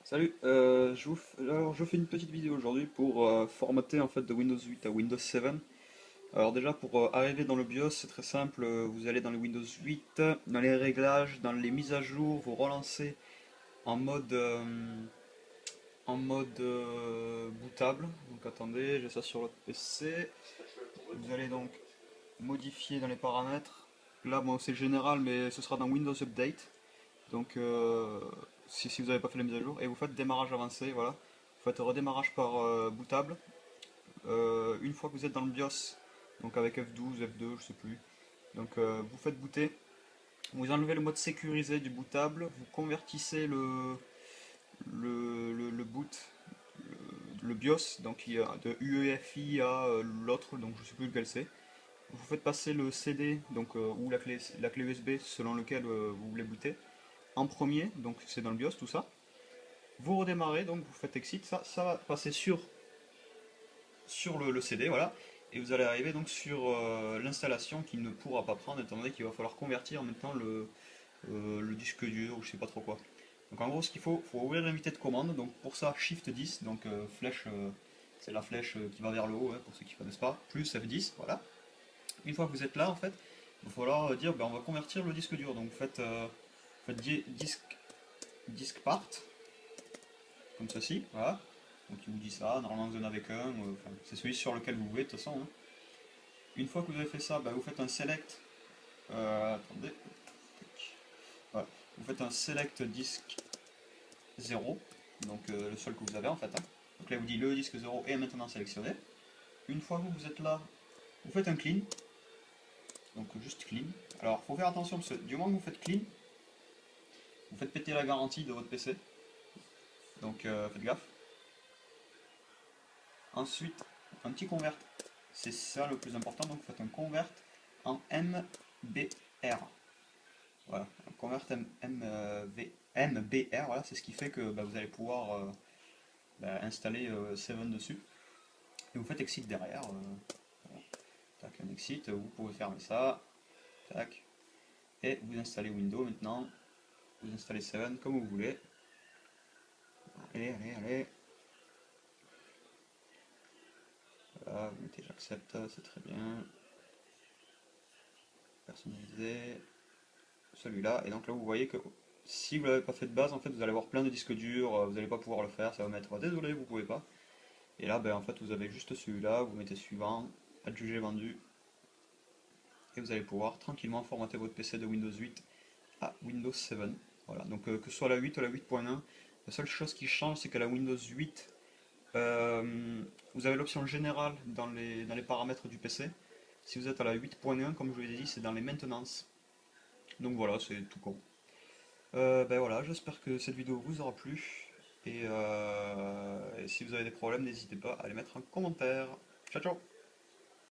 Salut, alors je fais une petite vidéo aujourd'hui pour formater en fait de Windows 8 à Windows 7. Alors déjà pour arriver dans le BIOS c'est très simple, vous allez dans le Windows 8, dans les réglages, dans les mises à jour, vous relancez en mode bootable. Donc attendez, j'ai ça sur l'autre PC. Vous allez donc modifier dans les paramètres. Là bon c'est général mais ce sera dans Windows Update. Donc, si vous n'avez pas fait la mise à jour, et vous faites démarrage avancé, voilà. Vous faites redémarrage par bootable. Une fois que vous êtes dans le BIOS, donc avec F12, F2, je sais plus. Donc, vous faites booter. Vous enlevez le mode sécurisé du bootable. Vous convertissez le boot, le BIOS, donc il y a de UEFI à l'autre, donc je sais plus lequel c'est. Vous faites passer le CD, donc, ou la clé USB selon lequel vous voulez booter en premier, donc c'est dans le BIOS tout ça. Vous redémarrez, donc vous faites exit, ça va passer sur le CD, voilà, et vous allez arriver donc sur l'installation qui ne pourra pas prendre, étant donné qu'il va falloir convertir maintenant le disque dur ou je sais pas trop quoi. Donc en gros, ce qu'il faut ouvrir l'invité de commande, donc pour ça Shift 10, donc flèche, c'est la flèche qui va vers le haut, hein, pour ceux qui ne connaissent pas, plus F10, voilà. Une fois que vous êtes là, en fait, il va falloir dire, ben, on va convertir le disque dur, donc faites disque part, comme ceci, voilà. Donc il vous dit ça, normalement vous en avez qu'un, enfin, c'est celui sur lequel vous voulez de toute façon, hein. Une fois que vous avez fait ça, bah, vous faites un select, attendez, voilà. Vous faites un select disque 0, donc le seul que vous avez en fait, hein. Donc là il vous dit le disque 0 est maintenant sélectionné. Une fois que vous êtes là, vous faites un clean, donc juste clean. Alors il faut faire attention parce que du moment que vous faites clean, vous faites péter la garantie de votre PC, donc faites gaffe. Ensuite, un petit convert, c'est ça le plus important, donc vous faites un convert en MBR. Voilà, un convert MBR, voilà, c'est ce qui fait que bah, vous allez pouvoir installer 7 dessus. Et vous faites exit derrière. Voilà. Tac, un exit, vous pouvez fermer ça. Tac. Et vous installez Windows maintenant. Vous installez 7 comme vous voulez. Allez, allez, allez. Voilà, vous mettez j'accepte, c'est très bien. Personnaliser. Celui-là. Et donc là, vous voyez que si vous l'avez pas fait de base, en fait, vous allez avoir plein de disques durs, vous n'allez pas pouvoir le faire, ça va mettre désolé, vous pouvez pas. Et là, ben, en fait, vous avez juste celui-là, vous mettez suivant, adjuger vendu, et vous allez pouvoir tranquillement formater votre PC de Windows 8 à Windows 7. Voilà, donc que ce soit la 8 ou la 8.1, la seule chose qui change, c'est que la Windows 8, vous avez l'option générale dans les paramètres du PC. Si vous êtes à la 8.1, comme je vous l'ai dit, c'est dans les maintenances. Donc voilà, c'est tout con. Ben voilà, j'espère que cette vidéo vous aura plu. Et si vous avez des problèmes, n'hésitez pas à les mettre en commentaire. Ciao ciao!